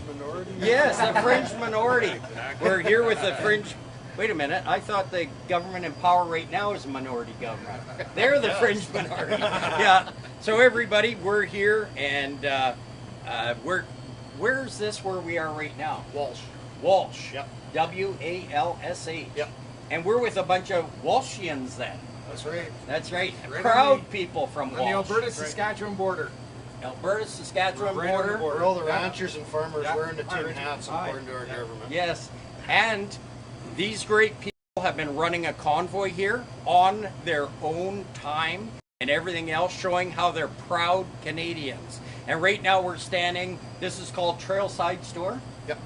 minority? Yes, the fringe minority. We're here with the fringe. Wait a minute, I thought the government in power right now is a minority government. They're the fringe minority. Yeah. So everybody, we're here, and where's this where we are right now? Walsh. Walsh. Yep. W-A-L-S-H. Yep. And we're with a bunch of Walshians then. That's right. That's right. Right Proud people from Walsh. On the Alberta-Saskatchewan border. Alberta-Saskatchewan border. We're all the ranchers and farmers wearing the tin hats according to our government. Yes. And these great people have been running a convoy here on their own time and everything else, showing how they're proud Canadians. And right now we're standing, this is called Trailside Store. Yep.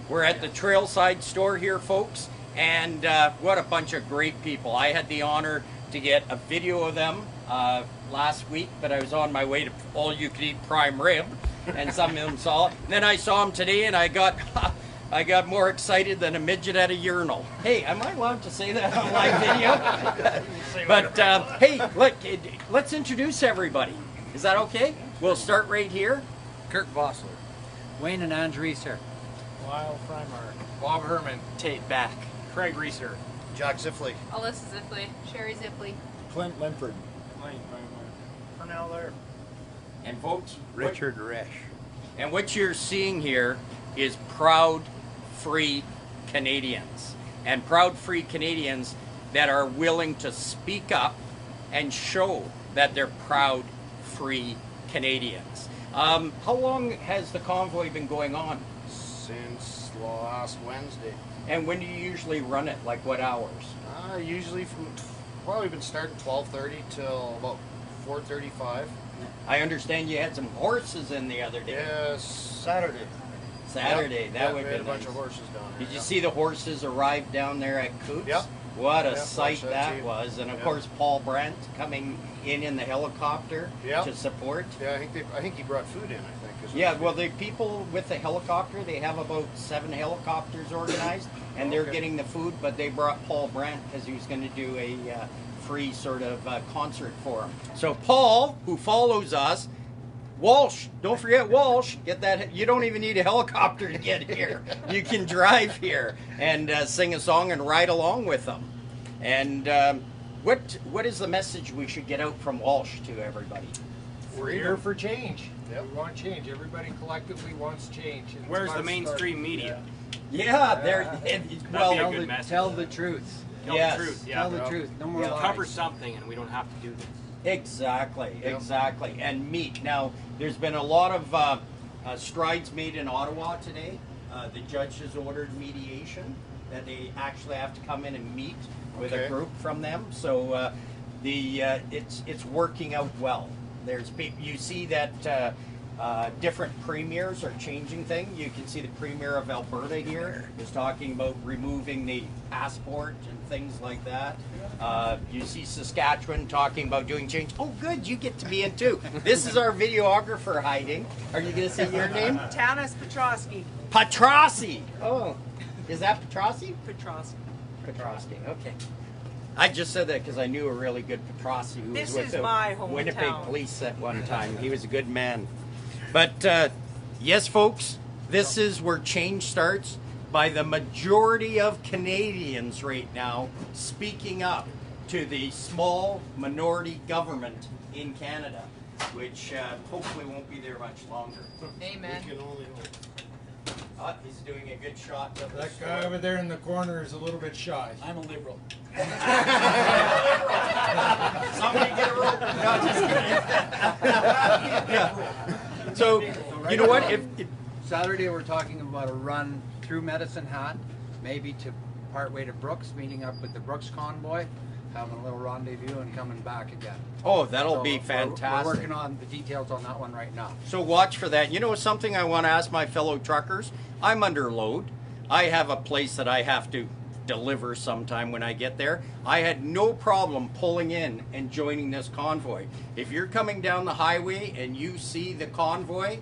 We're at the Trailside Store here, folks, and what a bunch of great people. I had the honor to get a video of them last week, but I was on my way to All You Can Eat Prime Rib, and some of them saw it. And then I saw them today, and I got more excited than a midget at a urinal. Hey, am I allowed to say that on live video? But hey, look, let's introduce everybody. Is that okay? We'll start right here. Kurt Vossler. Wayne and Andres here. Lyle Freimark. Bob Herman. Tate back. Craig Reeser. Jack Ziffley. Alyssa Zipley. Sherry Zipley. Clint Linford. Pernell there. And folks, Richard Resch. and what you're seeing here is proud, free Canadians. And proud, free Canadians that are willing to speak up and show that they're proud, free Canadians. How long has the convoy been going on? Since last Wednesday. And when do you usually run it? Like what hours? Usually from, we've been starting 12:30 till about 4:35. I understand you had some horses in the other day. Yes, Saturday. Saturday, that would we be had a bunch nice. of horses down there. Did you see the horses arrive down there at Coots? Yep. What a Yep, sight watched that that too. was. And of Yep. course, Paul Brandt coming in the helicopter Yep. to support. Yeah, I think he brought food in, I think. Yeah, well, the people with the helicopter, they have about 7 helicopters organized, and they're Okay. getting the food, but they brought Paul Brandt because he was going to do a free sort of concert for him. So Paul, who follows us, Walsh, don't forget Walsh, get that, you don't even need a helicopter to get here. You can drive here and sing a song and ride along with them. And what is the message we should get out from Walsh to everybody? We're here for change. Yep. We want change. Everybody collectively wants change. And it's Where's about the mainstream starting. media? Yeah, there. Well, be a good message. Tell the truth. Tell Yes. the truth. Tell Yeah. the truth. No more Yeah. lies. Cover something, and we don't have to do this. exactly, Yep. exactly. And meet. Now, there's been a lot of strides made in Ottawa today. The judge has ordered mediation, that they actually have to come in and meet with a Okay. group from them. So it's working out well. You see that different premiers are changing things. You can see the premier of Alberta here is talking about removing the passport and things like that. You see Saskatchewan talking about doing change. Oh, good, you get to be in too. This is our videographer hiding. Are you going to say your name? Tanis Petrosky. Patrossi. Oh, is that Patrossi? Petrosky. Petrosky. Okay. I just said that because I knew a really good Petrossi who This was with is the my hometown. Winnipeg police at one time. He was a good man. But yes, folks, this is where change starts by the majority of Canadians right now speaking up to the small minority government in Canada, which hopefully won't be there much longer. Amen. We can only hope. He's doing a good shot of the That store. guy over there in the corner is a little bit shy. I'm a liberal. Somebody get a rope. No, just kidding. Yeah. So, you know what? If Saturday we're talking about a run through Medicine Hat, maybe to partway to Brooks, meeting up with the Brooks convoy, having a little rendezvous and coming back again. oh, that'll So be We're fantastic. working on the details on that one right now. So watch for that. You know something I want to ask my fellow truckers? I'm under load. I have a place that I have to deliver sometime when I get there. I had no problem pulling in and joining this convoy. If you're coming down the highway and you see the convoy,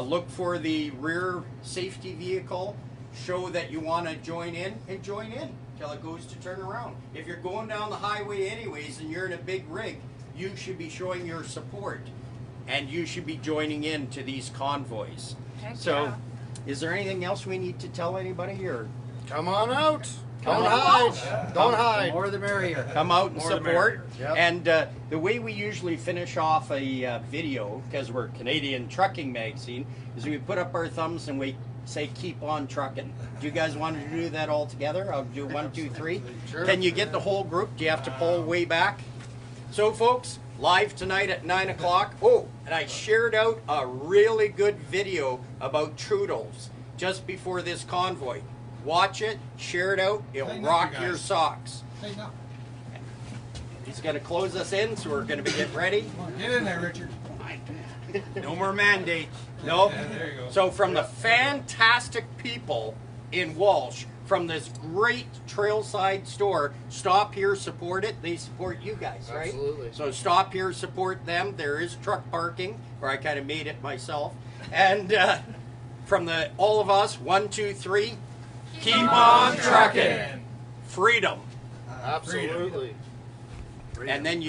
look for the rear safety vehicle, show that you want to join in, and join in till it goes to turn around. If you're going down the highway anyways and you're in a big rig, you should be showing your support and you should be joining in to these convoys. Heck So yeah. Is there anything else we need to tell anybody, or Come on out. Come Don't on. hide. Don't The hide. more the merrier. come out and More the support? Yep. And the way we usually finish off a video, because we're Canadian Trucking Magazine, is we put up our thumbs and we say, keep on trucking. Do you guys want to do that all together? I'll do 1, 2, 3. Sure. Can you get the whole group? Do you have to pull way back? So, folks, live tonight at 9 o'clock. Oh, and I shared out a really good video about Trudeau's just before this convoy. Watch it, share it out. It'll Tighten up, rock you guys. your socks. Hey, no. He's going to close us in, so we're going to be getting ready. Come on, get in there, Richard. No more mandates. No. Yeah, there you go. So from the fantastic people in Walsh, from this great trailside store, stop here, support it. They support you guys, right? Absolutely. So stop here, support them. There is truck parking, or I kind of made it myself. And from all of us, 1, 2, 3, keep on trucking. Freedom. Absolutely. And then you